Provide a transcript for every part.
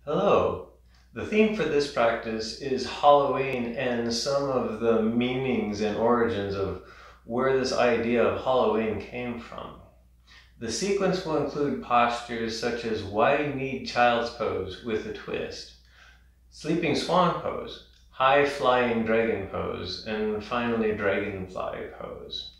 Hello. The theme for this practice is Halloween and some of the meanings and origins of where this idea of Halloween came from. The sequence will include postures such as wide-kneed child's pose with a twist, sleeping swan pose, high-flying dragon pose, and finally dragonfly pose.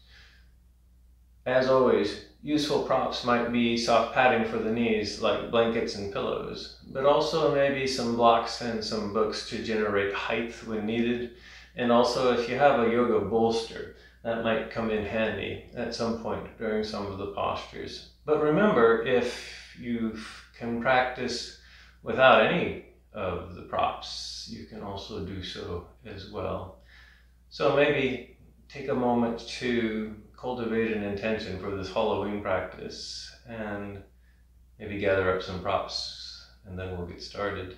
As always, useful props might be soft padding for the knees, like blankets and pillows, but also maybe some blocks and some books to generate height when needed. And also if you have a yoga bolster, that might come in handy at some point during some of the postures. But remember, if you can practice without any of the props, you can also do so as well. So maybe take a moment to cultivate an intention for this Halloween practice and maybe gather up some props and then we'll get started.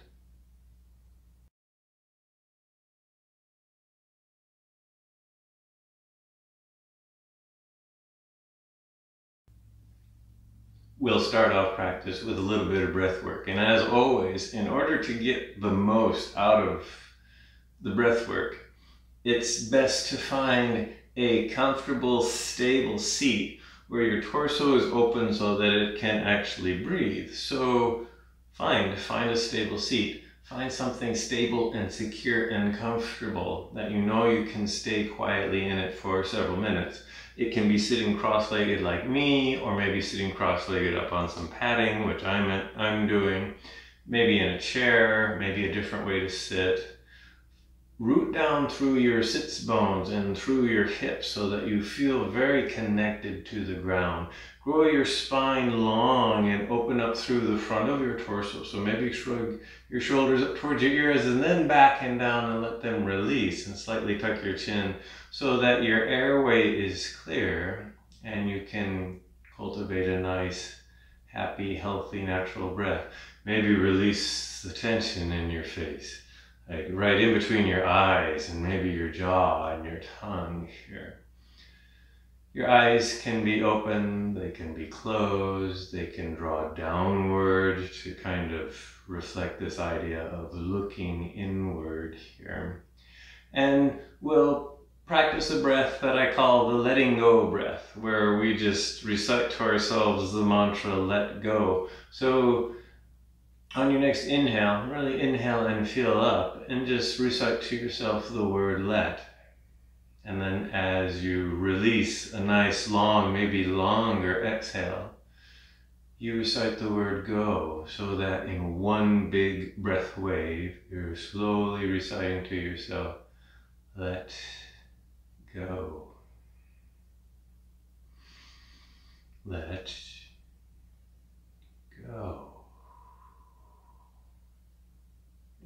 We'll start off practice with a little bit of breath work. And as always, in order to get the most out of the breath work, it's best to find a comfortable, stable seat where your torso is open so that it can actually breathe. So find a stable seat. Find something stable and secure and comfortable that you know you can stay quietly in it for several minutes. It can be sitting cross-legged like me, or maybe sitting cross-legged up on some padding, which I'm doing. Maybe in a chair, maybe a different way to sit. Root down through your sits bones and through your hips so that you feel very connected to the ground. Grow your spine long and open up through the front of your torso. So maybe shrug your shoulders up towards your ears and then back and down and let them release, and slightly tuck your chin so that your airway is clear and you can cultivate a nice, happy, healthy, natural breath. Maybe release the tension in your face, like right in between your eyes and maybe your jaw and your tongue here. Your eyes can be open, they can be closed, they can draw downward to kind of reflect this idea of looking inward here. And we'll practice a breath that I call the letting go breath, where we just recite to ourselves the mantra, let go. So on your next inhale, really inhale and feel up and just recite to yourself the word let. And then as you release a nice long, maybe longer exhale, you recite the word go, so that in one big breath wave, you're slowly reciting to yourself, let go. Let go.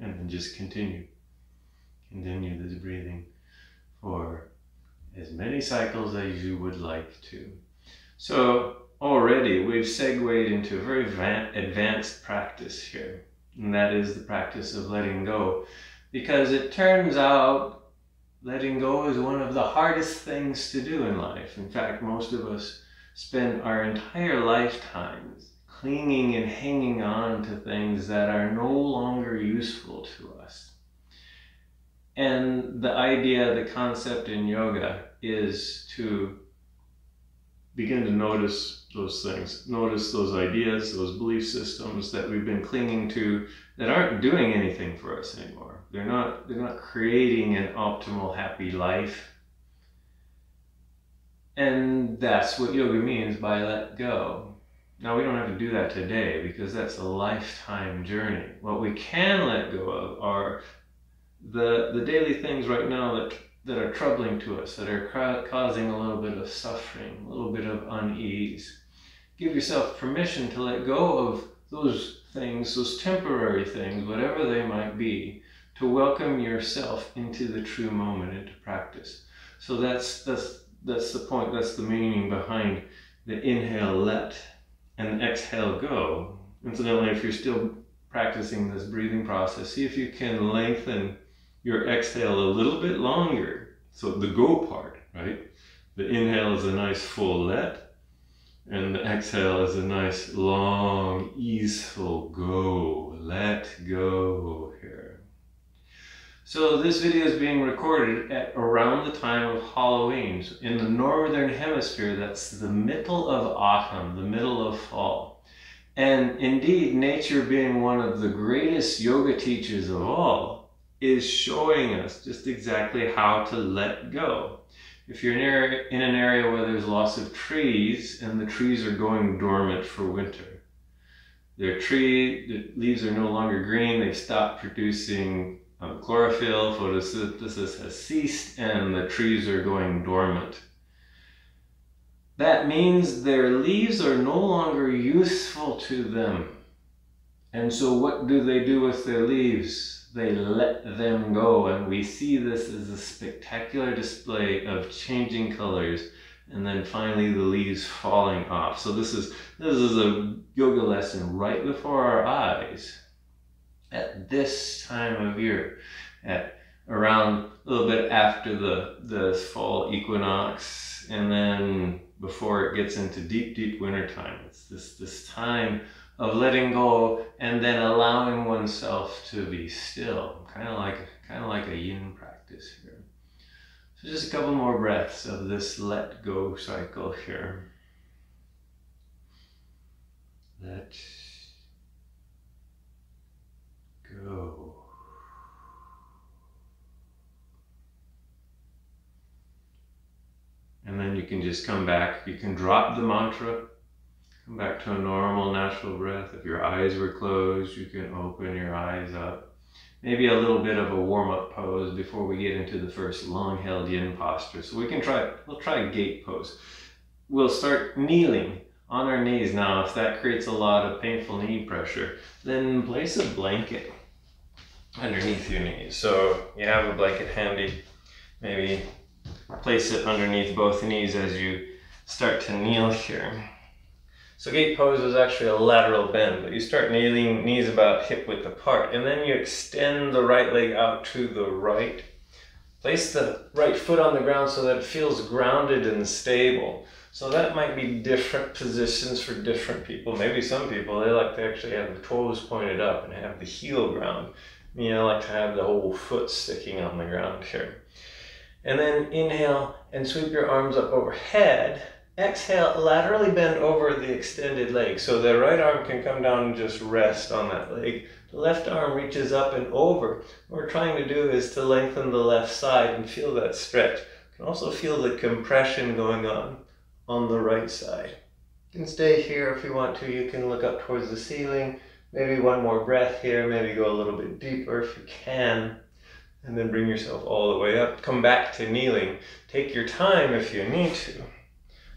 And then just continue this breathing for as many cycles as you would like to. So already we've segued into a very advanced practice here, and that is the practice of letting go, because it turns out letting go is one of the hardest things to do in life. In fact, most of us spend our entire lifetimes clinging and hanging on to things that are no longer useful to us. And the idea, the concept in yoga is to begin to notice those things, notice those ideas, those belief systems that we've been clinging to that aren't doing anything for us anymore. They're not creating an optimal, happy life. And that's what yoga means by let go. Now, we don't have to do that today because that's a lifetime journey. What we can let go of are the daily things right now that are troubling to us, that are causing a little bit of suffering, a little bit of unease. Give yourself permission to let go of those things, those temporary things, whatever they might be, to welcome yourself into the true moment, into practice. So that's the point, that's the meaning behind the inhale let and exhale go. Incidentally, if you're still practicing this breathing process, see if you can lengthen your exhale a little bit longer. So the go part, right? The inhale is a nice full let. And the exhale is a nice, long, easeful go. Let go here. So this video is being recorded at around the time of Halloween. So in the northern hemisphere, that's the middle of autumn, the middle of fall. And indeed, nature, being one of the greatest yoga teachers of all, is showing us just exactly how to let go. If you're in an area where there's lots of trees and the trees are going dormant for winter, the leaves are no longer green, they've stopped producing chlorophyll, photosynthesis has ceased, and the trees are going dormant. That means their leaves are no longer useful to them. And so what do they do with their leaves? They let them go, and we see this as a spectacular display of changing colors, and then finally the leaves falling off. So this is a yoga lesson right before our eyes at this time of year, at around a little bit after the fall equinox, and then before it gets into deep winter time. It's this time of letting go and then allowing oneself to be still, kind of like a yin practice here. So just a couple more breaths of this let go cycle here. Let go. And then you can just come back. You can drop the mantra. Come back to a normal, natural breath. If your eyes were closed, you can open your eyes up. Maybe a little bit of a warm-up pose before we get into the first long-held yin posture. So we'll try gate pose. We'll start kneeling on our knees. Now, if that creates a lot of painful knee pressure, then place a blanket underneath your knees. So you have a blanket handy. Maybe place it underneath both knees as you start to kneel here. So gate pose is actually a lateral bend, but you start kneeling, knees about hip width apart, and then you extend the right leg out to the right. Place the right foot on the ground so that it feels grounded and stable. So that might be different positions for different people. Maybe some people, they like to actually have the toes pointed up and have the heel ground. Me, I like to have the whole foot sticking on the ground here. And then inhale and sweep your arms up overhead. Exhale, laterally bend over the extended leg. So the right arm can come down and just rest on that leg. The left arm reaches up and over. What we're trying to do is to lengthen the left side and feel that stretch. You can also feel the compression going on the right side. You can stay here if you want to. You can look up towards the ceiling. Maybe one more breath here. Maybe go a little bit deeper if you can. And then bring yourself all the way up. Come back to kneeling. Take your time if you need to.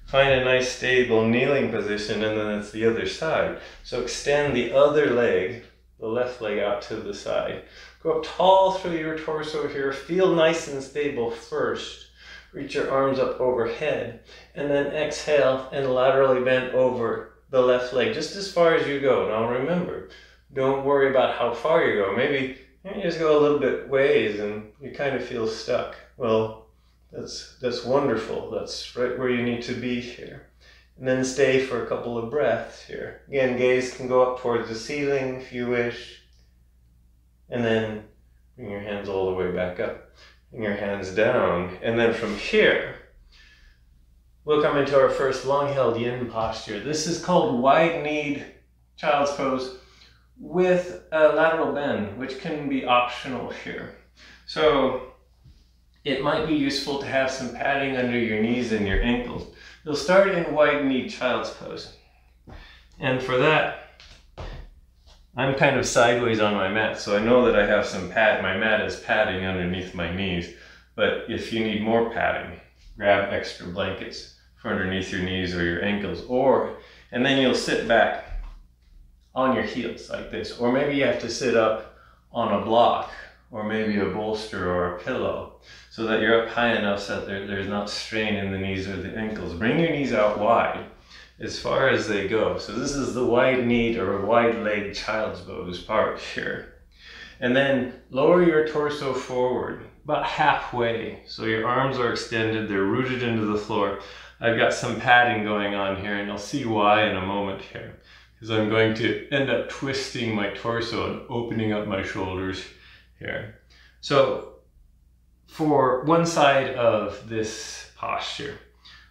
Find a nice stable kneeling position, and then it's the other side. So extend the other leg, the left leg, out to the side. Go up tall through your torso here. Feel nice and stable first. Reach your arms up overhead, and then exhale and laterally bend over the left leg just as far as you go. Now remember, don't worry about how far you go. Maybe you just go a little bit ways and you kind of feel stuck. Well, that's wonderful. That's right where you need to be here. And then stay for a couple of breaths here. Again, gaze can go up towards the ceiling if you wish. And then bring your hands all the way back up. Bring your hands down. And then from here, we'll come into our first long-held yin posture. This is called wide-kneed child's pose with a lateral bend, which can be optional here. So it might be useful to have some padding under your knees and your ankles. You'll start in wide-kneed child's pose. And for that, I'm kind of sideways on my mat, so I know that I have some pad. My mat is padding underneath my knees. But if you need more padding, grab extra blankets for underneath your knees or your ankles. And then you'll sit back on your heels like this. Or maybe you have to sit up on a block, or maybe a bolster or a pillow, so that you're up high enough so that there's not strain in the knees or the ankles. Bring your knees out wide as far as they go. So this is the wide-kneed or wide-legged child's pose part here. And then lower your torso forward, about halfway. So your arms are extended, they're rooted into the floor. I've got some padding going on here, and you'll see why in a moment here. Because I'm going to end up twisting my torso and opening up my shoulders here. So for one side of this posture,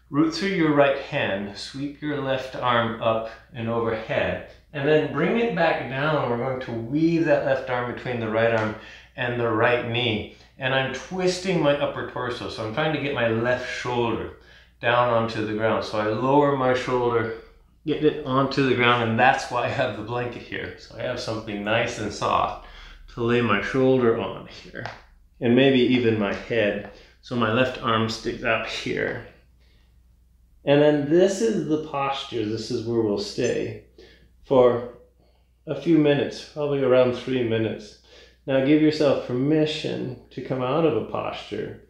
root through your right hand, sweep your left arm up and overhead, and then bring it back down. We're going to weave that left arm between the right arm and the right knee. And I'm twisting my upper torso, so I'm trying to get my left shoulder down onto the ground. So I lower my shoulder, get it onto the ground, and that's why I have the blanket here. So I have something nice and soft to lay my shoulder on here, and maybe even my head. So my left arm sticks out here. And then this is the posture. This is where we'll stay for a few minutes, probably around 3 minutes. Now give yourself permission to come out of a posture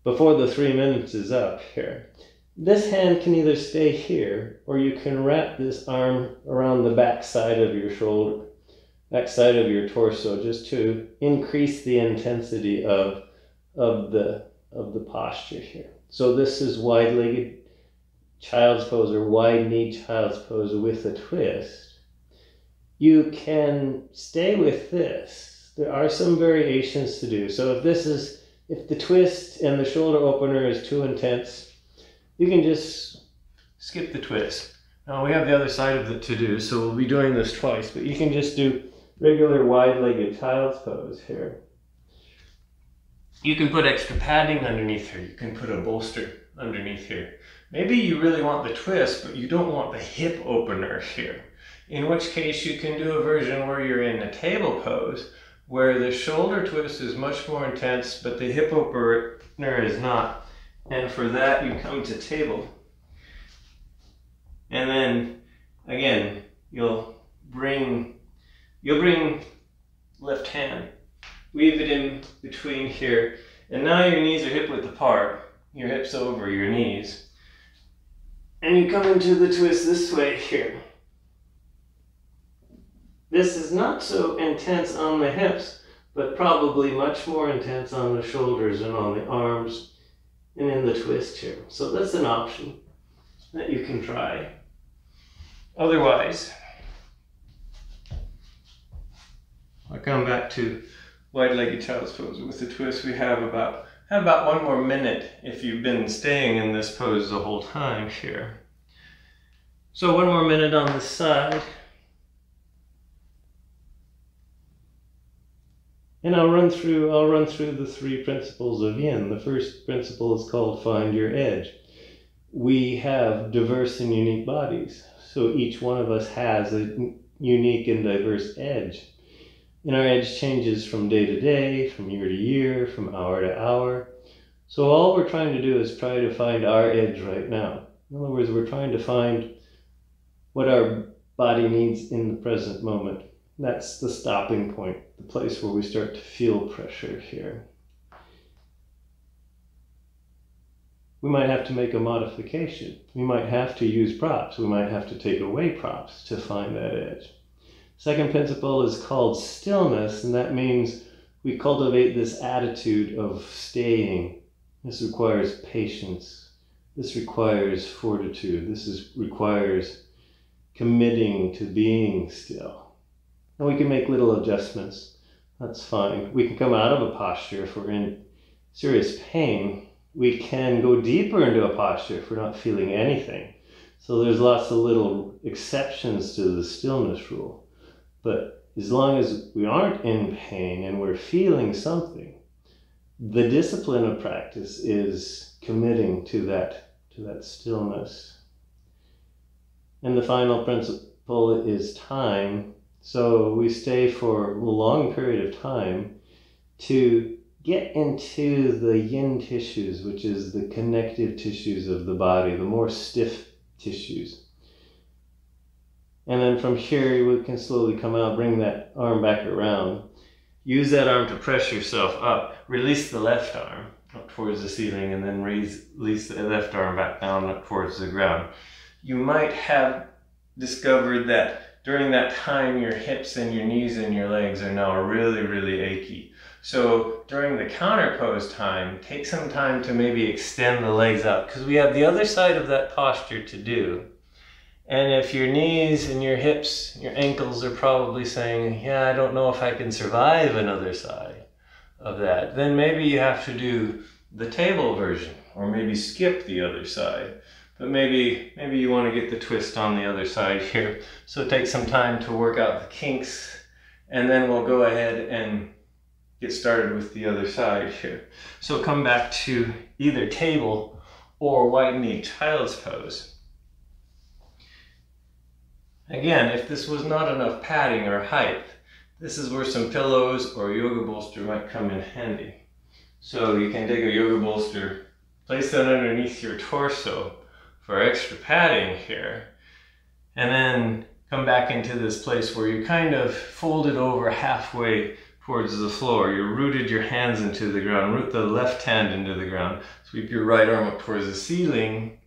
before the 3 minutes is up here. This hand can either stay here, or you can wrap this arm around the back side of your shoulder, back side of your torso, just to increase the intensity of the posture here. So this is wide-legged child's pose, or wide knee child's pose with a twist. You can stay with this. There are some variations to do. So if the twist and the shoulder opener is too intense, you can just skip the twist. Now we have the other side of it to do, so we'll be doing this twice, but you can just do regular wide-legged child's pose here. You can put extra padding underneath here. You can put a bolster underneath here. Maybe you really want the twist, but you don't want the hip opener here. In which case you can do a version where you're in a table pose, where the shoulder twist is much more intense, but the hip opener is not. And for that, you come to table. And then, again, you'll bring left hand, weave it in between here, and now your knees are hip width apart, your hips over your knees. And you come into the twist this way here. This is not so intense on the hips, but probably much more intense on the shoulders and on the arms and in the twist here. So that's an option that you can try. Otherwise, I'll come back to wide-legged child's pose. With the twist, we have about 1 more minute if you've been staying in this pose the whole time here. So 1 more minute on the side. And I'll run through the 3 principles of Yin. The first principle is called find your edge. We have diverse and unique bodies, so each one of us has a unique and diverse edge. And our edge changes from day to day, from year to year, from hour to hour. So all we're trying to do is try to find our edge right now. In other words, we're trying to find what our body needs in the present moment. That's the stopping point, the place where we start to feel pressure here. We might have to make a modification. We might have to use props. We might have to take away props to find that edge. Second principle is called stillness, and that means we cultivate this attitude of staying. This requires patience. This requires fortitude. This requires committing to being still. And we can make little adjustments. That's fine. We can come out of a posture if we're in serious pain. We can go deeper into a posture if we're not feeling anything. So there's lots of little exceptions to the stillness rule. But as long as we aren't in pain and we're feeling something, the discipline of practice is committing to that stillness. And the final principle is time. So we stay for a long period of time to get into the yin tissues, which is the connective tissues of the body, the more stiff tissues. And then from here, we can slowly come out, bring that arm back around. Use that arm to press yourself up. Release the left arm up towards the ceiling, and then release the left arm back down up towards the ground. You might have discovered that during that time, your hips and your knees and your legs are now really, really achy. So during the counter pose time, take some time to maybe extend the legs out, because we have the other side of that posture to do. And if your knees and your hips, your ankles are probably saying, yeah, I don't know if I can survive another side of that, then maybe you have to do the table version, or maybe skip the other side. But maybe you want to get the twist on the other side here. So take some time to work out the kinks, and then we'll go ahead and get started with the other side here. So come back to either table or wide knee child's pose. Again, if this was not enough padding or height, this is where some pillows or yoga bolster might come in handy. So you can take a yoga bolster, place that underneath your torso for extra padding here, and then come back into this place where you kind of fold it over halfway towards the floor. You rooted your hands into the ground, root the left hand into the ground, sweep your right arm up towards the ceiling,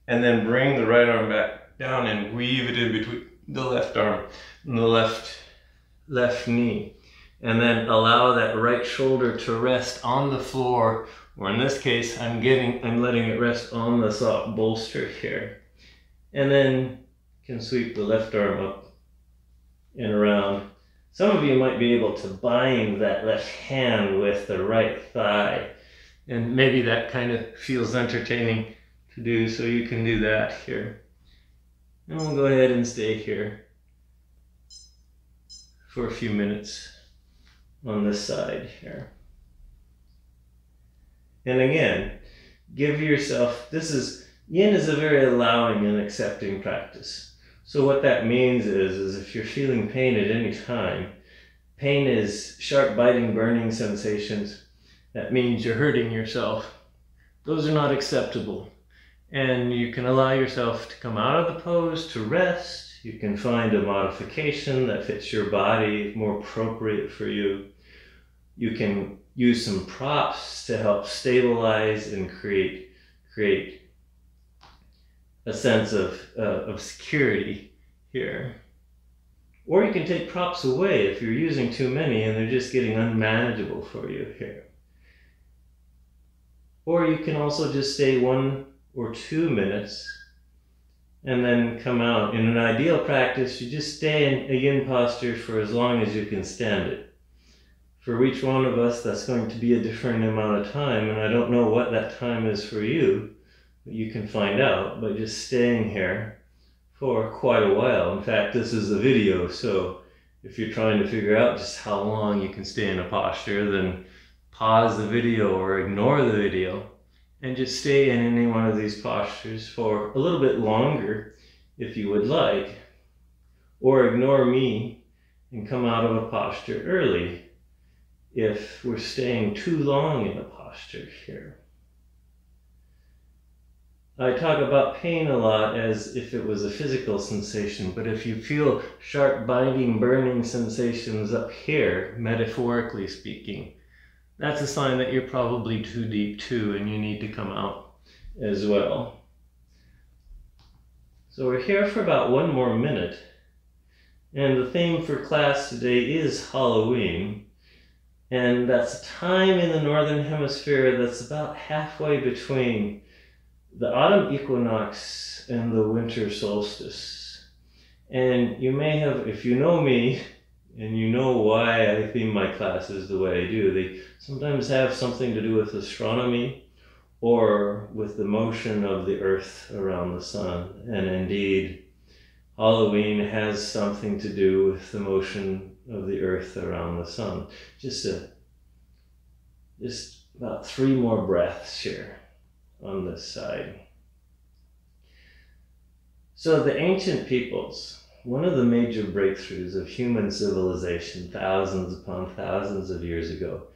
and then bring the right arm back down and weave it in between the left arm and the left knee. And then allow that right shoulder to rest on the floor, or in this case, I'm letting it rest on the soft bolster here. And then you can sweep the left arm up and around. Some of you might be able to bind that left hand with the right thigh, and maybe that kind of feels entertaining to do, so you can do that here. And we'll go ahead and stay here for a few minutes on this side here. And again, give yourself, Yin is a very allowing and accepting practice. So what that means is if you're feeling pain at any time, pain is sharp, biting, burning sensations. That means you're hurting yourself. Those are not acceptable. And you can allow yourself to come out of the pose, to rest. You can find a modification that fits your body, more appropriate for you. You can use some props to help stabilize and create a sense of security here. Or you can take props away if you're using too many and they're just getting unmanageable for you here. Or you can also just stay 1 or 2 minutes and then come out. In an ideal practice, you just stay in a yin posture for as long as you can stand it. For each one of us, that's going to be a different amount of time, and I don't know what that time is for you, but you can find out by just staying here for quite a while. In fact, this is a video, so if you're trying to figure out just how long you can stay in a posture, then pause the video or ignore the video and just stay in any one of these postures for a little bit longer if you would like, or ignore me and come out of a posture early if we're staying too long in a posture here. I talk about pain a lot as if it was a physical sensation, but if you feel sharp, binding, burning sensations up here, metaphorically speaking, that's a sign that you're probably too deep too, and you need to come out as well. So we're here for about 1 more minute, and the theme for class today is Halloween. And that's a time in the Northern Hemisphere that's about halfway between the autumn equinox and the winter solstice. And you may have, if you know me, and you know why I theme my classes the way I do, they sometimes have something to do with astronomy or with the motion of the earth around the sun. And indeed, Halloween has something to do with the motion of the earth around the sun. Just about 3 more breaths here on this side. So the ancient peoples, one of the major breakthroughs of human civilization thousands upon thousands of years ago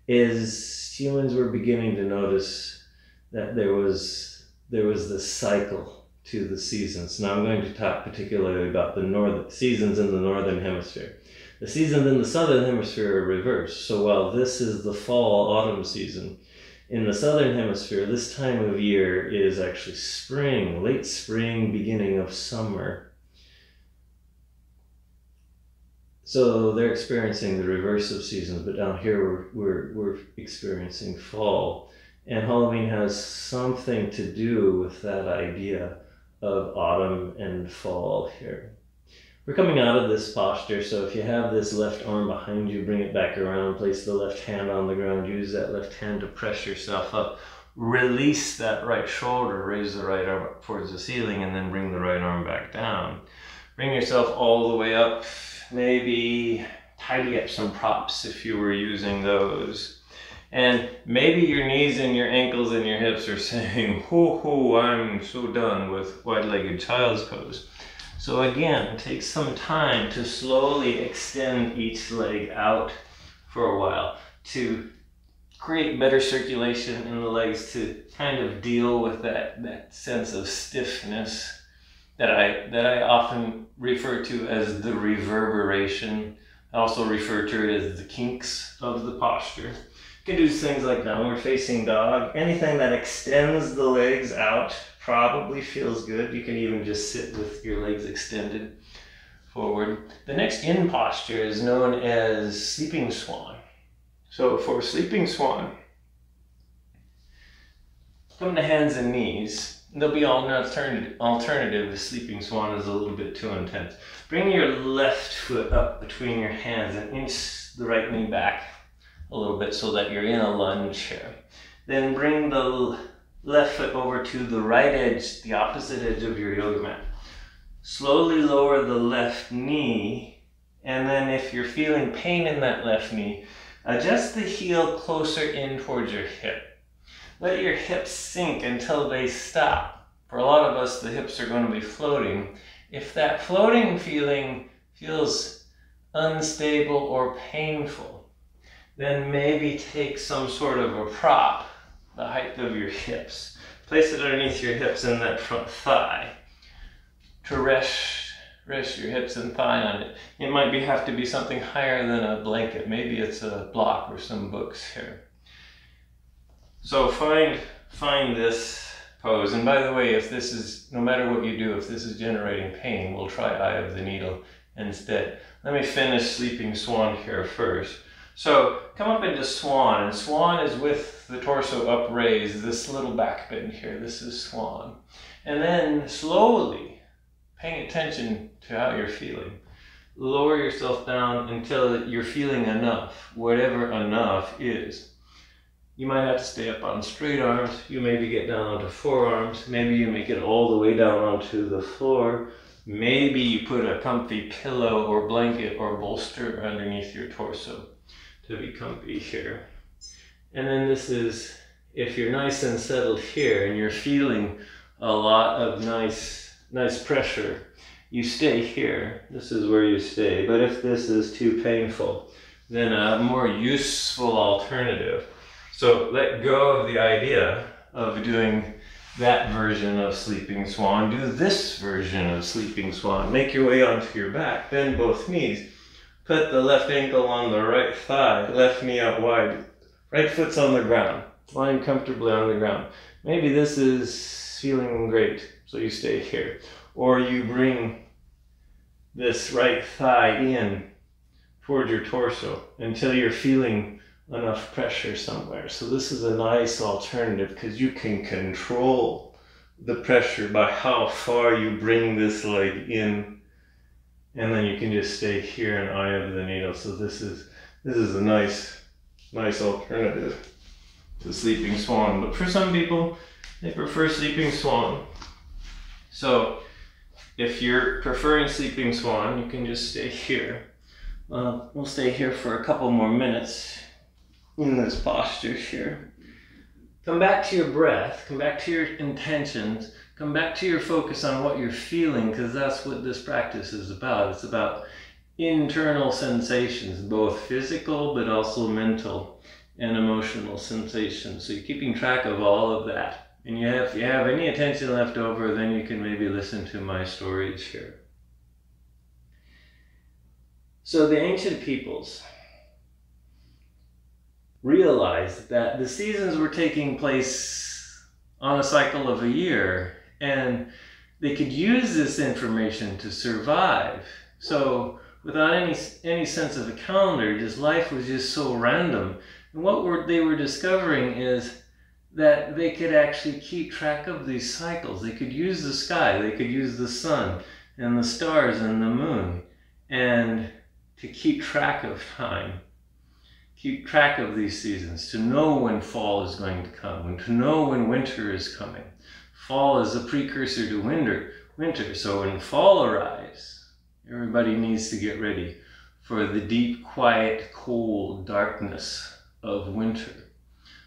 is humans were beginning to notice that there was this cycle to the seasons. Now I'm going to talk particularly about the seasons in the Northern Hemisphere. The seasons in the Southern Hemisphere are reversed. So while this is the fall-autumn season, in the Southern Hemisphere, this time of year is actually spring, late spring, beginning of summer. So they're experiencing the reverse of seasons, but down here we're experiencing fall. And Halloween has something to do with that idea of autumn and fall here. We're coming out of this posture, so if you have this left arm behind you, bring it back around, place the left hand on the ground, use that left hand to press yourself up. Release that right shoulder, raise the right arm up towards the ceiling, and then bring the right arm back down. Bring yourself all the way up. Maybe tidy up some props if you were using those. And maybe your knees and your ankles and your hips are saying, hoo hoo, I'm so done with wide-legged child's pose. So again, take some time to slowly extend each leg out for a while to create better circulation in the legs, to kind of deal with that sense of stiffness that I often refer to as the reverberation. I also refer to it as the kinks of the posture. You can do things like downward facing dog. Anything that extends the legs out probably feels good. You can even just sit with your legs extended forward. The next yin posture is known as sleeping swan. So for sleeping swan, come to hands and knees. There'll be an alternative if sleeping swan is a little bit too intense. Bring your left foot up between your hands and inch the right knee back a little bit so that you're in a lunge here. Then bring the left foot over to the right edge, the opposite edge of your yoga mat. Slowly lower the left knee, and then if you're feeling pain in that left knee, adjust the heel closer in towards your hip. Let your hips sink until they stop. For a lot of us, the hips are going to be floating. If that floating feeling feels unstable or painful, then maybe take some sort of a prop, the height of your hips. Place it underneath your hips and that front thigh to rest your hips and thigh on it. It might have to be something higher than a blanket. Maybe it's a block or some books here. So find this pose. And by the way, if this is, no matter what you do, if this is generating pain, we'll try eye of the needle instead. Let me finish sleeping swan here first. So come up into swan, and swan is with the torso upraised, this little back bend here. This is swan. And then slowly, paying attention to how you're feeling, lower yourself down until you're feeling enough, whatever enough is. You might have to stay up on straight arms. You maybe get down onto forearms. Maybe you make it all the way down onto the floor. Maybe you put a comfy pillow or blanket or bolster underneath your torso to be comfy here. And then this is, if you're nice and settled here and you're feeling a lot of nice pressure, you stay here. This is where you stay. But if this is too painful, then a more useful alternative. So let go of the idea of doing that version of sleeping swan. Do this version of sleeping swan. Make your way onto your back, bend both knees. Put the left ankle on the right thigh, left knee out wide. Right foot's on the ground. Lying comfortably on the ground. Maybe this is feeling great, so you stay here. Or you bring this right thigh in toward your torso until you're feeling enough pressure somewhere. So this is a nice alternative because you can control the pressure by how far you bring this leg in, and then you can just stay here in eye of the needle. So this is a nice alternative to sleeping swan. But for some people, they prefer sleeping swan. So if you're preferring sleeping swan, you can just stay here. We'll stay here for a couple more minutes in this posture here. Come back to your breath, come back to your intentions, come back to your focus on what you're feeling, because that's what this practice is about. It's about internal sensations, both physical but also mental and emotional sensations. So you're keeping track of all of that. And if you have any attention left over, then you can maybe listen to my stories here. So the ancient peoples realized that the seasons were taking place on a cycle of a year, and they could use this information to survive. So without any sense of a calendar. Just life was just so random. And what they were discovering is that they could actually keep track of these cycles. They could use the sky, they could use the sun and the stars and the moon, and to keep track of time, keep track of these seasons, to know when fall is going to come, and to know when winter is coming. Fall is a precursor to winter. So when fall arrives, everybody needs to get ready for the deep, quiet, cold darkness of winter.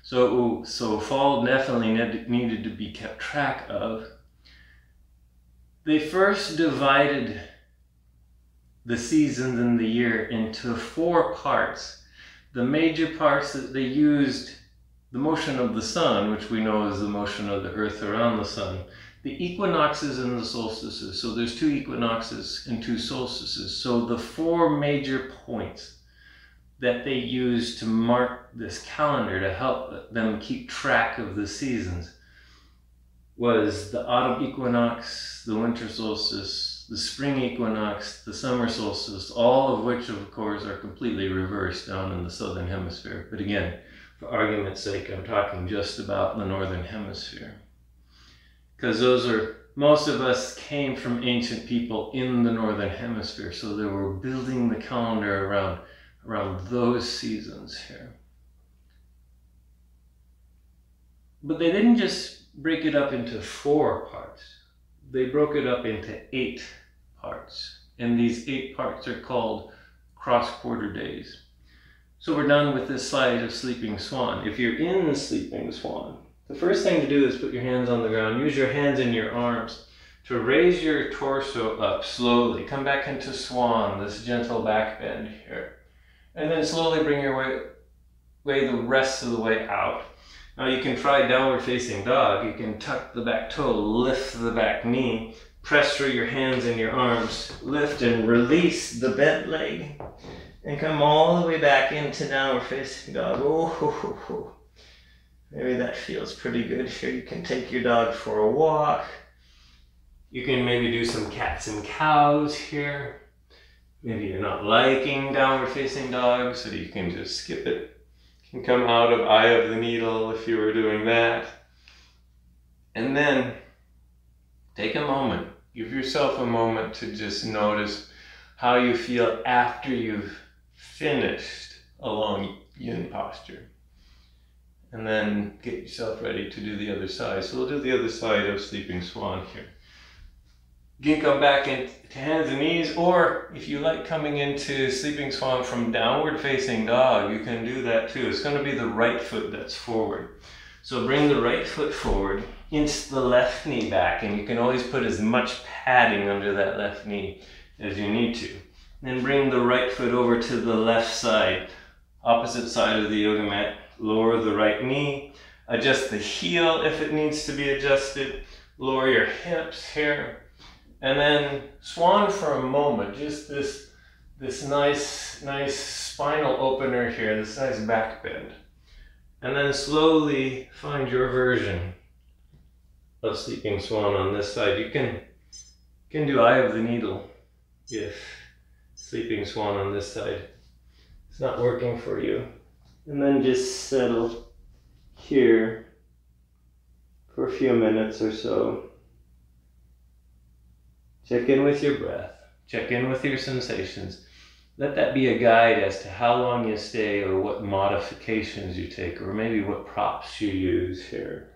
So fall definitely needed to be kept track of. They first divided the seasons in the year into 4 parts. The major parts that they used, the motion of the sun, which we know is the motion of the earth around the sun, the equinoxes and the solstices. So there's 2 equinoxes and 2 solstices. So the 4 major points that they used to mark this calendar to help them keep track of the seasons was the autumn equinox, the winter solstice, the spring equinox, the summer solstice, all of which of course are completely reversed down in the southern hemisphere. But again, for argument's sake, I'm talking just about the northern hemisphere. Because most of us came from ancient people in the northern hemisphere, so they were building the calendar around those seasons here. But they didn't just break it up into 4 parts. They broke it up into 8 parts. And these 8 parts are called cross-quarter days. So we're done with this slide of Sleeping Swan. If you're in the Sleeping Swan, the first thing to do is put your hands on the ground. Use your hands and your arms to raise your torso up slowly. Come back into Swan, this gentle back bend here. And then slowly bring your way the rest of the way out. Now you can try downward facing dog. You can tuck the back toe, lift the back knee, press through your hands and your arms, lift and release the bent leg, and come all the way back into downward facing dog. Oh, maybe that feels pretty good here. You can take your dog for a walk. You can maybe do some cats and cows here. Maybe you're not liking downward facing dog, so you can just skip it. You can come out of eye of the needle if you were doing that. And then take a moment. Give yourself a moment to just notice how you feel after you've finished a long yin posture. And then get yourself ready to do the other side. So we'll do the other side of Sleeping Swan here. You can come back into hands and knees, or if you like coming into Sleeping Swan from downward facing dog, you can do that too. It's going to be the right foot that's forward. So bring the right foot forward, inch the left knee back, and you can always put as much padding under that left knee as you need to. Then bring the right foot over to the left side, opposite side of the yoga mat. Lower the right knee, adjust the heel if it needs to be adjusted, lower your hips here. And then swan for a moment, just this nice spinal opener here, this nice back bend. And then slowly find your version of Sleeping Swan on this side. You can do eye of the needle if Sleeping Swan on this side is not working for you. And then just settle here for a few minutes or so. Check in with your breath. Check in with your sensations. Let that be a guide as to how long you stay, or what modifications you take, or maybe what props you use here.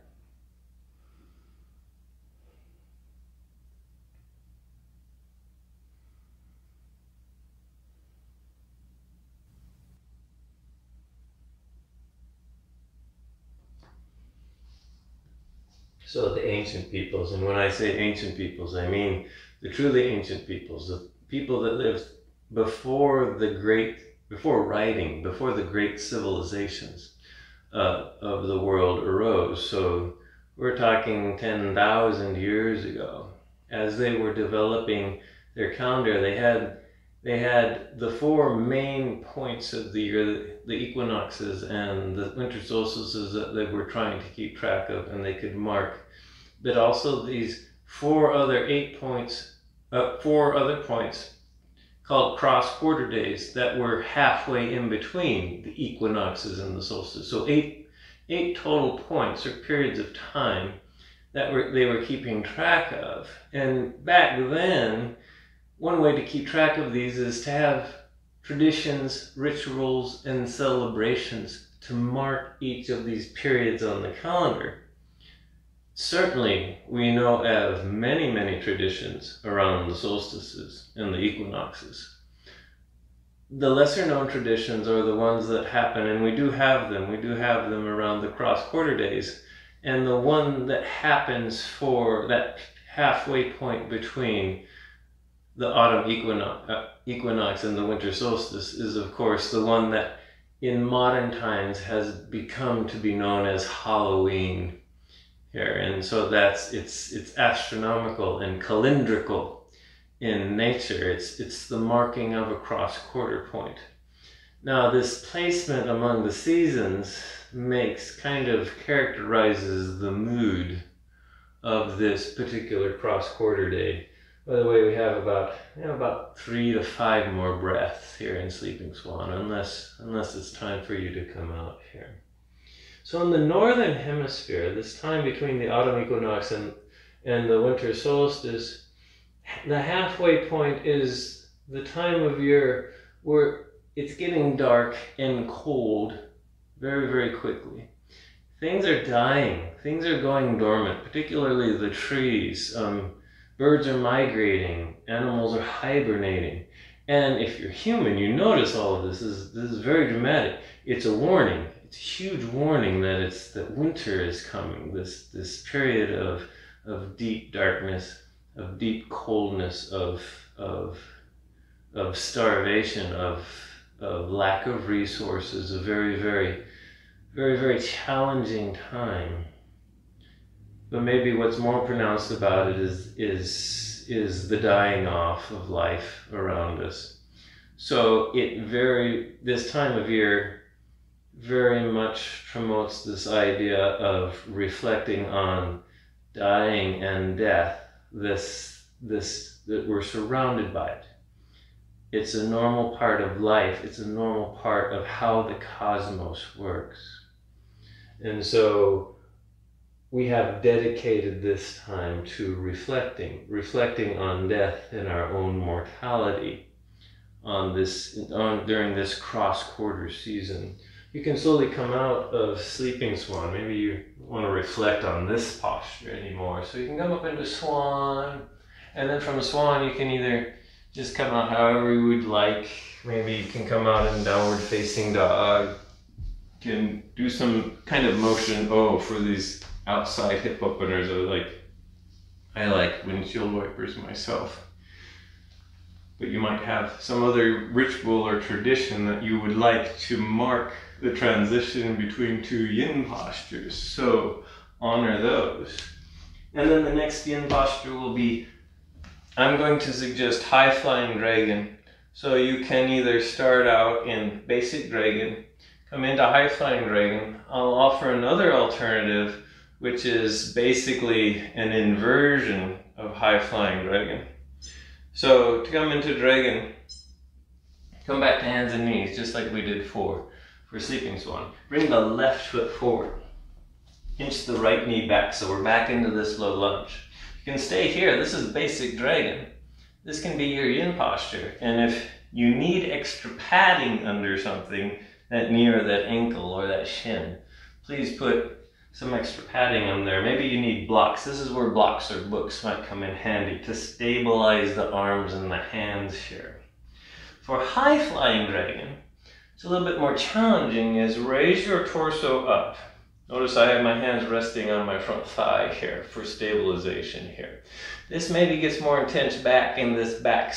So the ancient peoples, and when I say ancient peoples, I mean the truly ancient peoples, the people that lived before writing, before the great civilizations of the world arose. So we're talking 10,000 years ago. As they were developing their calendar, they had the 4 main points of the year, the equinoxes and the winter solstices that they were trying to keep track of and they could mark. But also these 4 other points called cross-quarter days that were halfway in between the equinoxes and the solstice. So eight total points or periods of time that they were keeping track of. And back then, one way to keep track of these is to have traditions, rituals, and celebrations to mark each of these periods on the calendar. Certainly, we know of many, many traditions around the solstices and the equinoxes. The lesser known traditions are the ones that happen, and we do have them around the cross-quarter days. And the one that happens for that halfway point between the autumn equinox and the winter solstice is, of course, the one that in modern times has become to be known as Halloween here. And so it's astronomical and calendrical in nature. It's the marking of a cross-quarter point. Now, this placement among the seasons characterizes the mood of this particular cross-quarter day. By the way, we have about 3 to 5 more breaths here in Sleeping Swan, unless it's time for you to come out here. So in the northern hemisphere, this time between the autumn equinox and the winter solstice, the halfway point is the time of year where it's getting dark and cold very, very quickly. Things are dying. Things are going dormant, particularly the trees. Birds are migrating. Animals are hibernating. And if you're human, you notice all of this. This is very dramatic. It's a warning. It's a huge warning that winter is coming. This period of deep darkness, of deep coldness, of starvation, of lack of resources, a very, very, very, very challenging time. But maybe what's more pronounced about it is the dying off of life around us. So this time of year very much promotes this idea of reflecting on dying and death, that we're surrounded by it. It's a normal part of life. It's a normal part of how the cosmos works. And so we have dedicated this time to reflecting on death and our own mortality during this cross-quarter season. You can slowly come out of Sleeping Swan. Maybe you want to reflect on this posture anymore. So you can come up into Swan, and then from Swan you can either just come out however you would like. Maybe you can come out in downward facing dog. You can do some kind of motion. Oh, for these outside hip openers, I like windshield wipers myself. But you might have some other ritual or tradition that you would like to mark the transition between 2 yin postures. So honor those. And then the next yin posture will be, I'm going to suggest high flying dragon. So you can either start out in basic dragon, come into high flying dragon. I'll offer another alternative, which is basically an inversion of high flying dragon. So to come into dragon, come back to hands and knees, just like we did for Sleeping Swan. Bring the left foot forward. Inch the right knee back, so we're back into this low lunge. You can stay here. This is basic dragon. This can be your yin posture. And if you need extra padding under something, that knee or that ankle or that shin, please put some extra padding on there. Maybe you need blocks. This is where blocks or books might come in handy to stabilize the arms and the hands here. For high flying dragon, it's a little bit more challenging, is raise your torso up. Notice I have my hands resting on my front thigh here for stabilization here. This maybe gets more intense back in this back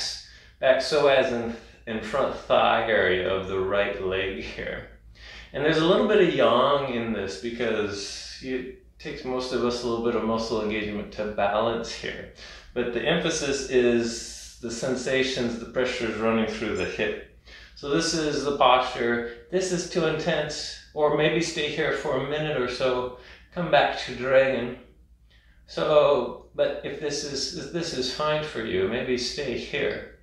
psoas and front thigh area of the right leg here. And there's a little bit of yang in this because it takes most of us a little bit of muscle engagement to balance here. But the emphasis is the sensations, the pressures running through the hip. So this is the posture. This is too intense, or maybe stay here for a minute or so, come back to dragon. So, but if this is fine for you, maybe stay here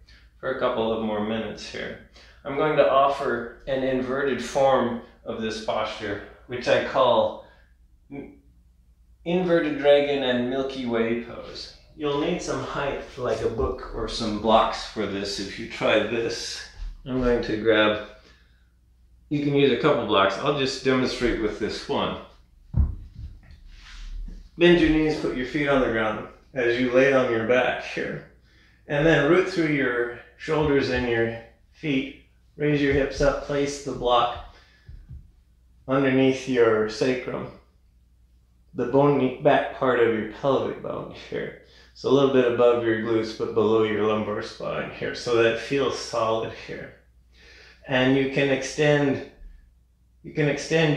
for a couple of more minutes here. I'm going to offer an inverted form of this posture, which I call Inverted Dragon and Milky Way Pose. You'll need some height, like a book or some blocks for this if you try this. I'm going to grab, you can use a couple blocks. I'll just demonstrate with this one. Bend your knees, put your feet on the ground as you lay on your back here. And then root through your shoulders and your feet. Raise your hips up, place the block underneath your sacrum, the bony back part of your pelvic bone here. So a little bit above your glutes, but below your lumbar spine here, so that it feels solid here. And you can extend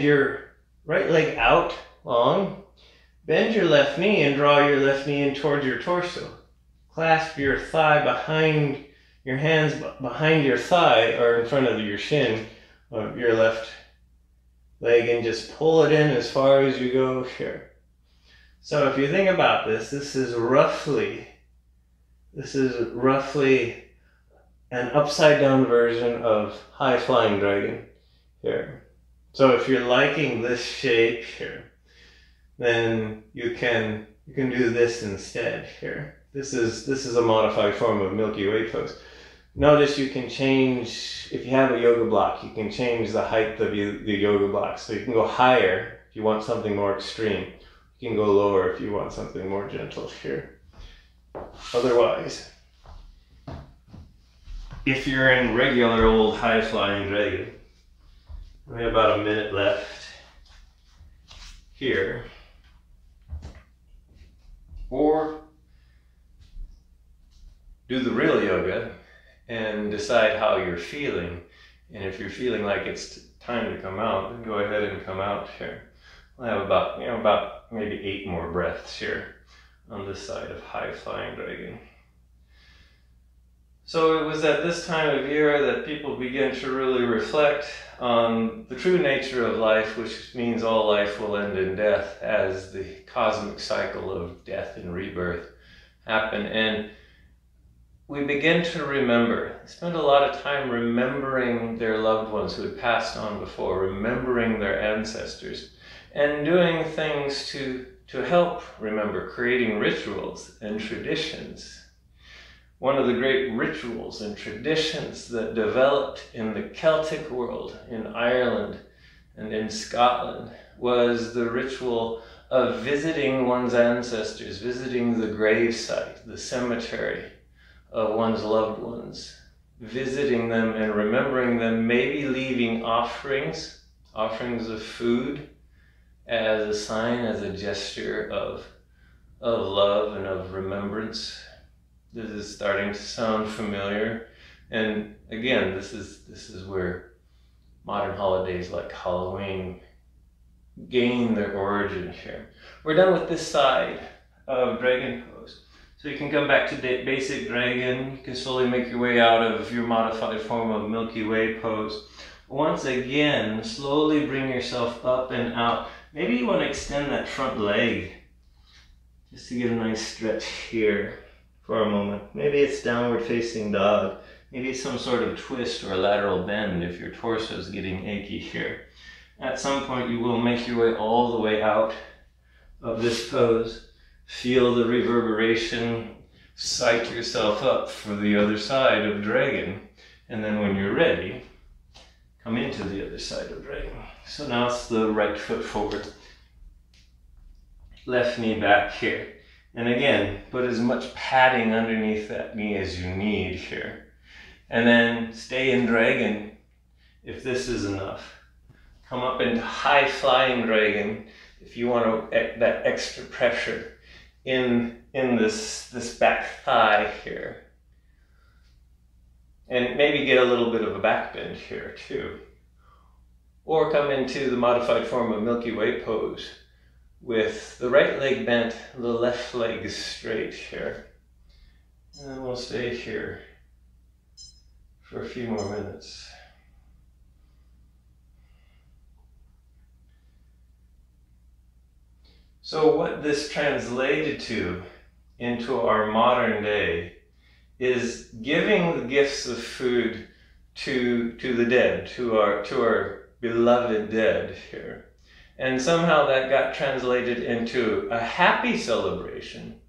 your right leg out long, bend your left knee and draw your left knee in towards your torso. Clasp your thigh behind your hands behind your thigh or in front of your shin of your left leg and just pull it in as far as you go here. So if you think about this, this is roughly an upside down version of high flying dragon here. So if you're liking this shape here, then you can do this instead here. This is a modified form of Milky Way pose. Notice you can change, if you have a yoga block, you can change the height of the yoga block. So you can go higher if you want something more extreme. You can go lower if you want something more gentle here. Otherwise, if you're in regular old high flying dragon, we have about a minute left here. Or do the real yoga and decide how you're feeling. And if you're feeling like it's time to come out, then go ahead and come out here. We'll have about maybe 8 more breaths here on this side of high flying dragon. So it was at this time of year that people begin to really reflect on the true nature of life, which means all life will end in death, as the cosmic cycle of death and rebirth happen. And we begin to remember, spend a lot of time remembering their loved ones who had passed on before, remembering their ancestors, and doing things to help remember, creating rituals and traditions. One of the great rituals and traditions that developed in the Celtic world, in Ireland and in Scotland, was the ritual of visiting one's ancestors, visiting the gravesite, the cemetery of one's loved ones, visiting them and remembering them, maybe leaving offerings of food as a sign, as a gesture of love and of remembrance. This is starting to sound familiar. And again, this is where modern holidays like Halloween gain their origin here. We're done with this side of Dragon Pose. So you can come back to basic dragon. You can slowly make your way out of your modified form of Milky Way pose. Once again, slowly bring yourself up and out. Maybe you want to extend that front leg just to get a nice stretch here for a moment. Maybe it's downward facing dog. Maybe it's some sort of twist or lateral bend if your torso is getting achy here. At some point you will make your way all the way out of this pose. Feel the reverberation, psych yourself up for the other side of dragon, and then when you're ready, come into the other side of dragon. So now it's the right foot forward, left knee back here. And again, put as much padding underneath that knee as you need here. And then stay in dragon if this is enough. Come up into high flying dragon if you want that extra pressure in this back thigh here. And maybe get a little bit of a back bend here too. Or come into the modified form of Milky Way pose with the right leg bent, the left leg straight here. And then we'll stay here for a few more minutes. So what this translated to into our modern day is giving the gifts of food to the dead, to our beloved dead here. And somehow that got translated into a happy celebration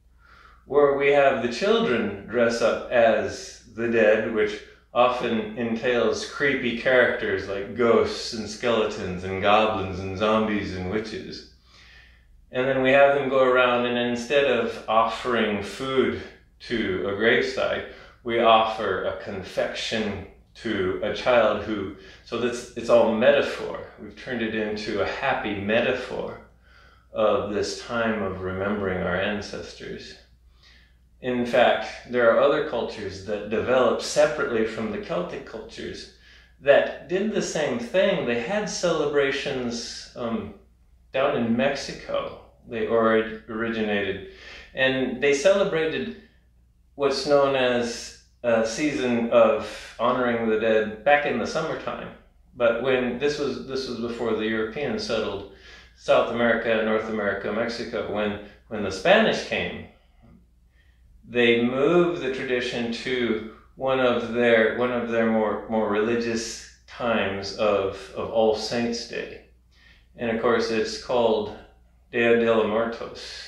where we have the children dress up as the dead, which often entails creepy characters like ghosts and skeletons and goblins and zombies and witches. And then we have them go around, and instead of offering food to a gravesite, we offer a confection to a child who, so it's all metaphor. We've turned it into a happy metaphor of this time of remembering our ancestors. In fact, there are other cultures that developed separately from the Celtic cultures that did the same thing. They had celebrations down in Mexico. They originated, and they celebrated what's known as a season of honoring the dead back in the summertime. But when this was before the Europeans settled South America, North America, Mexico, when the Spanish came, they moved the tradition to one of their more religious times of All Saints Day. And of course it's called Dia de los Muertos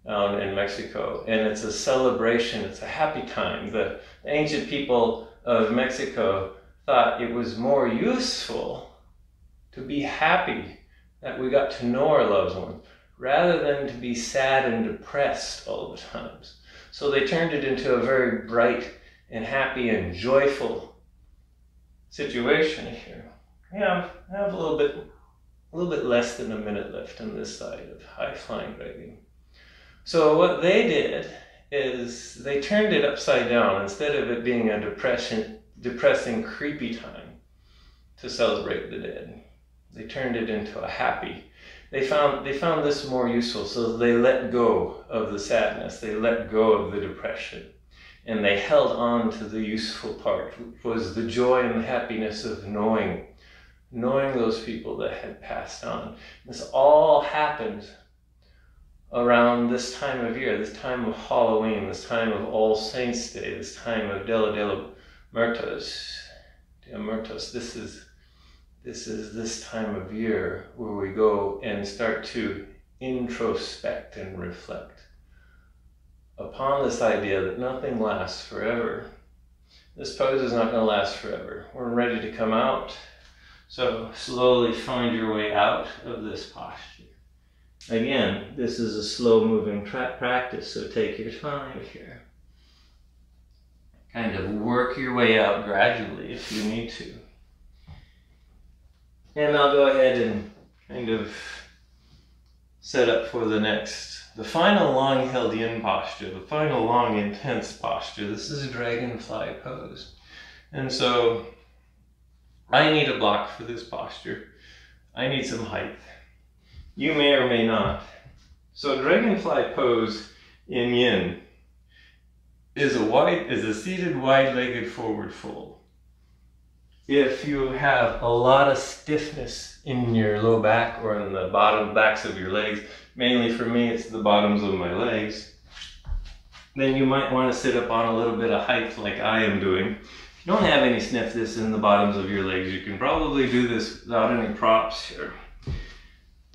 down in Mexico. And it's a celebration, it's a happy time. The ancient people of Mexico thought it was more useful to be happy that we got to know our loved ones, rather than to be sad and depressed all the times. So they turned it into a very bright and happy and joyful situation here. Yeah, I have a little bit less than a minute left on this side of High Flying Dragon. So what they did is they turned it upside down. Instead of it being a depressing, creepy time to celebrate the dead, they turned it into a happy. They found this more useful, so they let go of the sadness, they let go of the depression, and they held on to the useful part, which was the joy and the happiness of knowing those people that had passed on. This all happened around this time of year, this time of Halloween, this time of All Saints Day, this time of Dia de los Muertos. This is this time of year where we go and start to introspect and reflect upon this idea that nothing lasts forever. This pose is not going to last forever. We're ready to come out. So slowly find your way out of this posture. Again, this is a slow moving practice, so take your time here. Kind of work your way out gradually if you need to. And I'll go ahead and kind of set up for the final long held yin posture, the final long intense posture. This is a Dragonfly Pose. And so I need a block for this posture. I need some height. You may or may not. So Dragonfly Pose in yin is a seated wide-legged forward fold. If you have a lot of stiffness in your low back or in the bottom backs of your legs, mainly for me it's the bottoms of my legs, then you might want to sit up on a little bit of height like I am doing. If you don't have any stiffness in the bottoms of your legs, you can probably do this without any props here.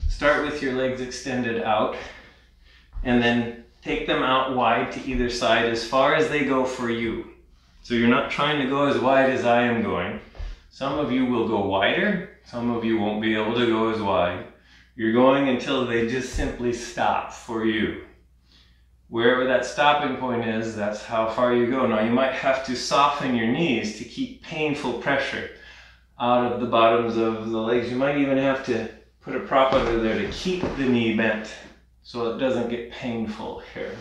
Start with your legs extended out and then take them out wide to either side as far as they go for you. So you're not trying to go as wide as I am going. Some of you will go wider, some of you won't be able to go as wide. You're going until they just simply stop for you. Wherever that stopping point is, that's how far you go. Now you might have to soften your knees to keep painful pressure out of the bottoms of the legs. You might even have to put a prop under there to keep the knee bent so it doesn't get painful here.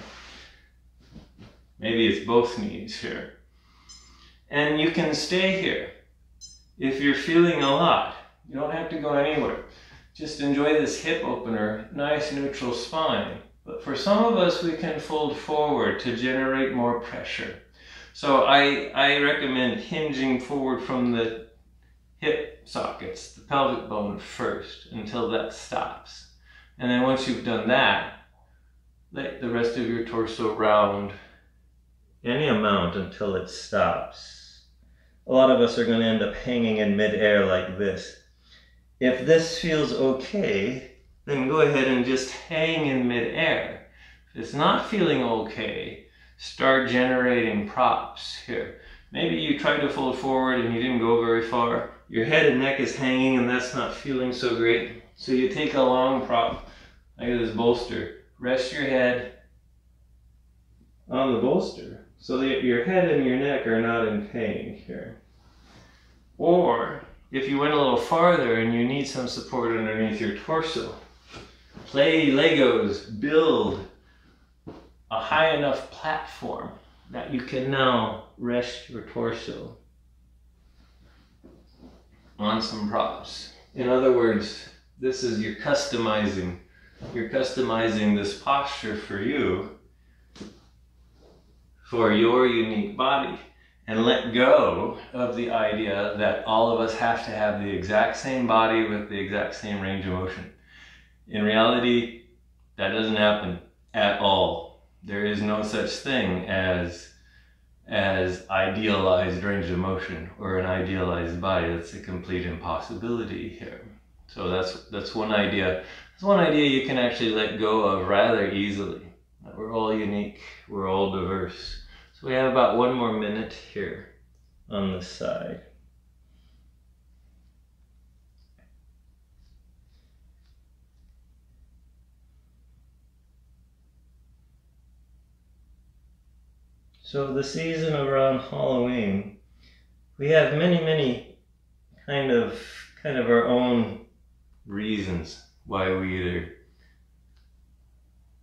Maybe it's both knees here. And you can stay here. If you're feeling a lot, you don't have to go anywhere. Just enjoy this hip opener, nice neutral spine. But for some of us, we can fold forward to generate more pressure. So I recommend hinging forward from the hip sockets, the pelvic bone first, until that stops. And then once you've done that, let the rest of your torso round any amount until it stops. A lot of us are going to end up hanging in midair like this. If this feels okay, then go ahead and just hang in midair. If it's not feeling okay, start generating props here. Maybe you tried to fold forward and you didn't go very far. Your head and neck is hanging and that's not feeling so great. So you take a long prop, like this bolster. Rest your head on the bolster so that your head and your neck are not in pain here. Or if you went a little farther and you need some support underneath your torso, play Legos, build a high enough platform that you can now rest your torso on some props. In other words, this is you're customizing this posture for you, for your unique body, and let go of the idea that all of us have to have the exact same body with the exact same range of motion. In reality, that doesn't happen at all. There is no such thing as idealized range of motion or an idealized body. That's a complete impossibility here. So that's one idea. That's one idea you can actually let go of rather easily. That we're all unique, we're all diverse. So we have about 1 more minute here on this side. So the season around Halloween, we have many kind of our own reasons why we either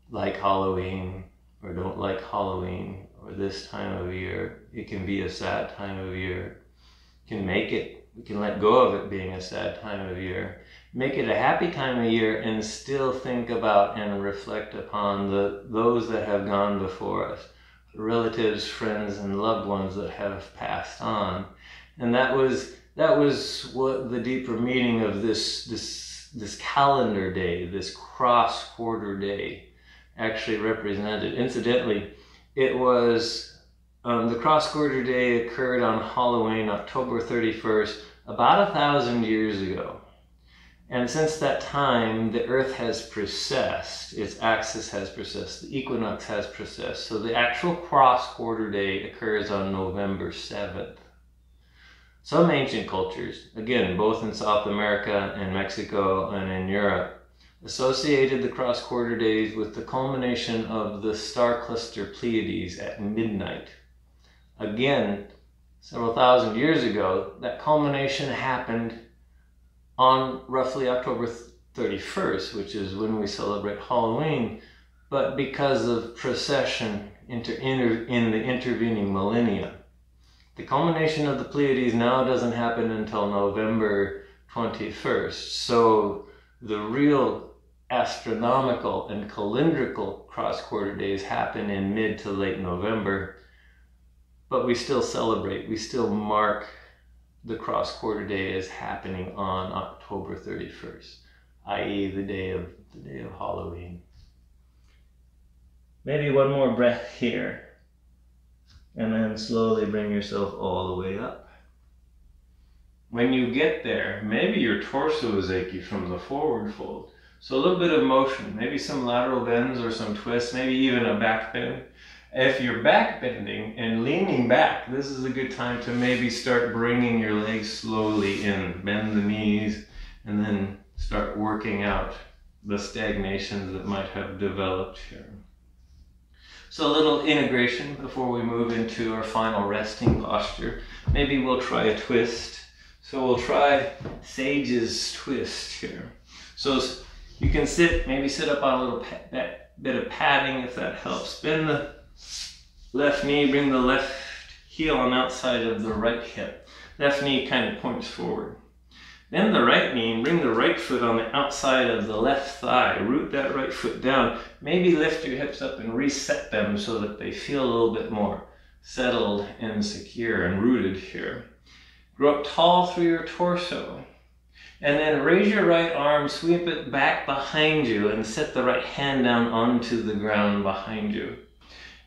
like Halloween or don't like Halloween, or this time of year. It can be a sad time of year. We can let go of it being a sad time of year. Make it a happy time of year and still think about and reflect upon those that have gone before us. Relatives, friends, and loved ones that have passed on. And that was what the deeper meaning of this calendar day, this cross-quarter day, actually represented. Incidentally, it was the cross-quarter day occurred on Halloween, October 31st, about 1,000 years ago. And since that time, the Earth has precessed, its axis has precessed, the equinox has precessed. So the actual cross-quarter day occurs on November 7th. Some ancient cultures, again, both in South America and Mexico and in Europe, associated the cross-quarter days with the culmination of the star cluster Pleiades at midnight. Again, several thousand years ago, that culmination happened on roughly October 31st, which is when we celebrate Halloween, but because of precession in the intervening millennia. The culmination of the Pleiades now doesn't happen until November 21st, so the real astronomical and calendrical cross-quarter days happen in mid to late November, but we still celebrate, we still mark the cross-quarter day as happening on October 31st, i.e. the day of Halloween. Maybe 1 more breath here, and then slowly bring yourself all the way up. When you get there, maybe your torso is achy from the forward fold. So a little bit of motion, maybe some lateral bends or some twists, maybe even a back bend. If you're back bending and leaning back, this is a good time to maybe start bringing your legs slowly in. Bend the knees and then start working out the stagnations that might have developed here. So a little integration before we move into our final resting posture. Maybe we'll try a twist. So we'll try Sage's twist here. So you can maybe sit up on a little bit of padding if that helps. Bend the left knee, bring the left heel on outside of the right hip. Left knee kind of points forward. Then the right knee, bring the right foot on the outside of the left thigh. Root that right foot down. Maybe lift your hips up and reset them so that they feel a little bit more settled and secure and rooted here. Grow up tall through your torso. And then raise your right arm, sweep it back behind you, and set the right hand down onto the ground behind you.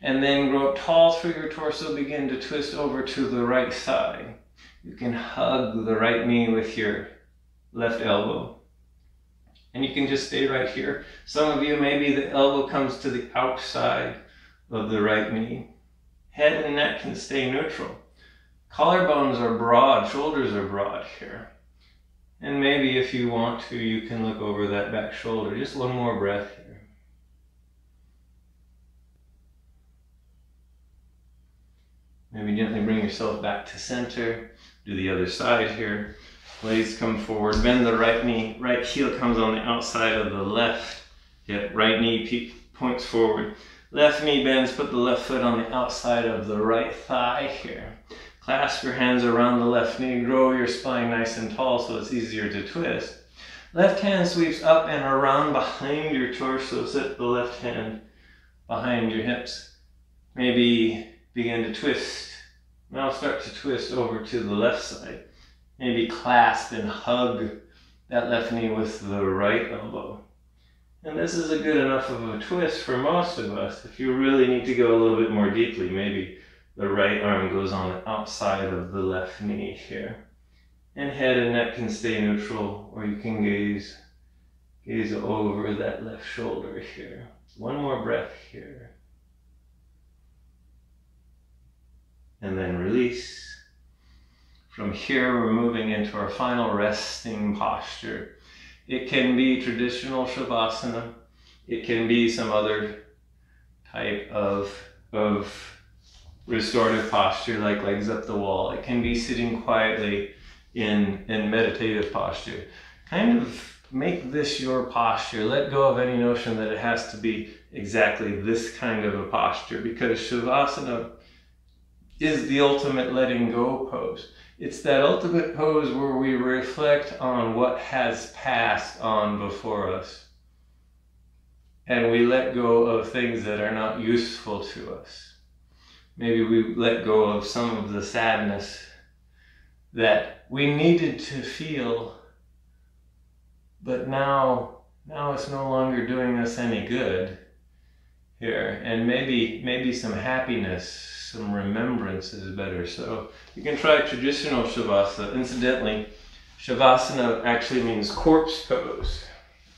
And then grow up tall through your torso, begin to twist over to the right side. You can hug the right knee with your left elbow. And you can just stay right here. Some of you, maybe the elbow comes to the outside of the right knee. Head and neck can stay neutral. Collarbones are broad, shoulders are broad here. And maybe if you want to, you can look over that back shoulder. Just one more breath here. Maybe gently bring yourself back to center. Do the other side here. Legs come forward. Bend the right knee. Right heel comes on the outside of the left hip. Right knee points forward. Left knee bends. Put the left foot on the outside of the right thigh here. Clasp your hands around the left knee. Grow your spine nice and tall so it's easier to twist. Left hand sweeps up and around behind your torso. Set the left hand behind your hips. Maybe begin to twist. Now start to twist over to the left side. Maybe clasp and hug that left knee with the right elbow. And this is a good enough of a twist for most of us. If you really need to go a little bit more deeply, maybe the right arm goes on the outside of the left knee here. And head and neck can stay neutral, or you can gaze over that left shoulder here. One more breath here. And then release. From here, we're moving into our final resting posture. It can be traditional Shavasana. It can be some other type of restorative posture, like legs up the wall. It can be sitting quietly in meditative posture. Kind of make this your posture. Let go of any notion that it has to be exactly this kind of a posture, because Shavasana is the ultimate letting go pose. It's that ultimate pose where we reflect on what has passed on before us. And we let go of things that are not useful to us. Maybe we let go of some of the sadness that we needed to feel, but now it's no longer doing us any good here. And maybe some happiness, some remembrance is better. So you can try traditional Shavasana. Incidentally, Shavasana actually means corpse pose.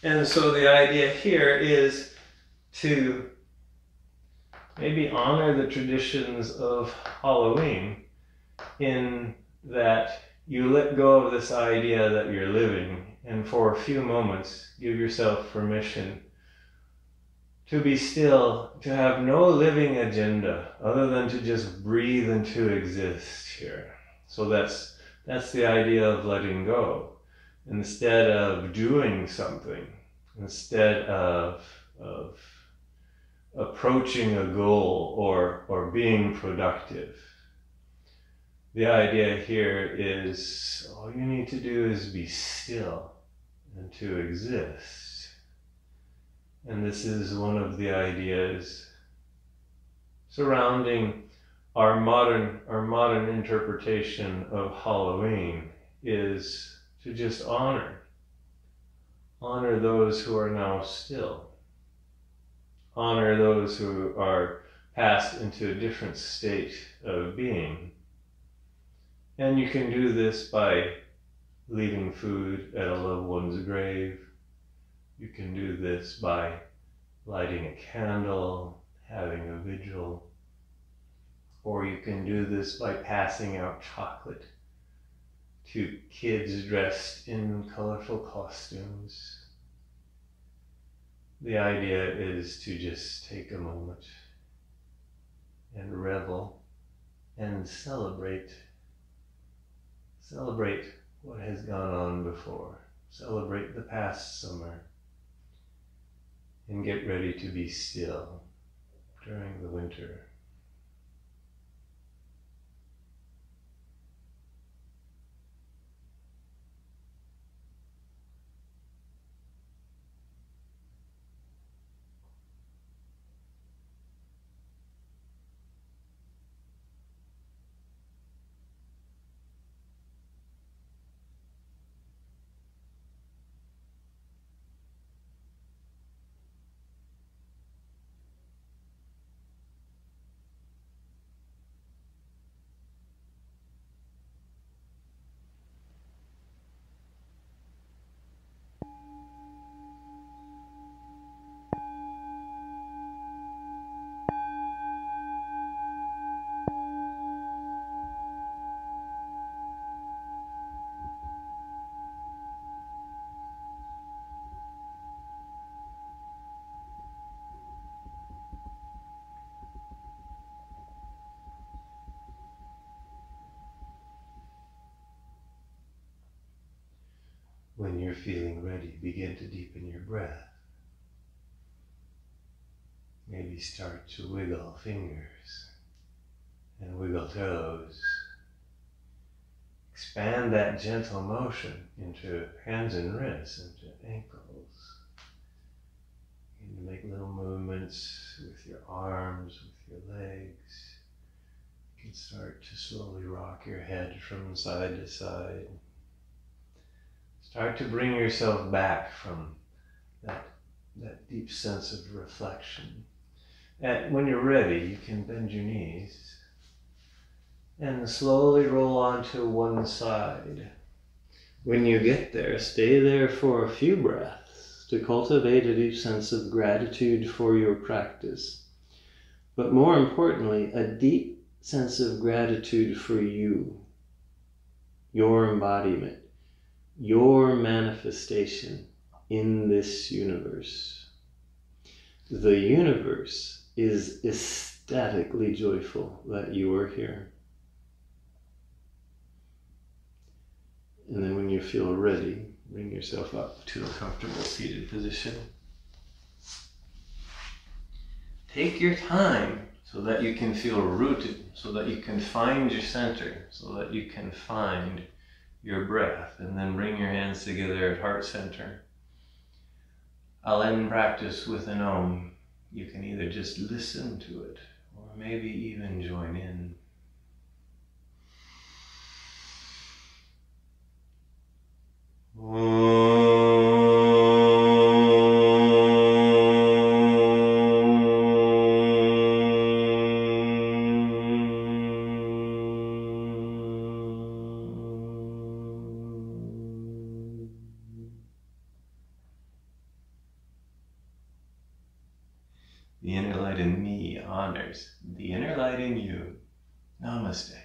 And so the idea here is to maybe honor the traditions of Halloween in that you let go of this idea that you're living, and for a few moments give yourself permission to be still, to have no living agenda other than to just breathe and to exist here. So that's the idea of letting go. Instead of doing something, instead of approaching a goal or being productive. The idea here is all you need to do is be still and to exist. And this is one of the ideas surrounding our modern interpretation of Halloween, is to just honor those who are now still. Honor those who are passed into a different state of being. And you can do this by leaving food at a loved one's grave. You can do this by lighting a candle, having a vigil, or you can do this by passing out chocolate to kids dressed in colorful costumes. The idea is to just take a moment and revel and celebrate what has gone on before. Celebrate the past summer. And get ready to be still during the winter. When you're feeling ready, begin to deepen your breath. Maybe start to wiggle fingers and wiggle toes. Expand that gentle motion into hands and wrists, into ankles. Begin to make little movements with your arms, with your legs. You can start to slowly rock your head from side to side. Start to bring yourself back from that deep sense of reflection. And when you're ready, you can bend your knees and slowly roll onto one side. When you get there, stay there for a few breaths to cultivate a deep sense of gratitude for your practice. But more importantly, a deep sense of gratitude for you, your embodiment, your manifestation in this universe. The universe is ecstatically joyful that you are here. And then when you feel ready, bring yourself up to a comfortable seated position. Take your time so that you can feel rooted, so that you can find your center, so that you can find your breath, and then bring your hands together at heart center. I'll end practice with an Om. You can either just listen to it, or maybe even join in. The inner light in me honors the inner light in you. Namaste.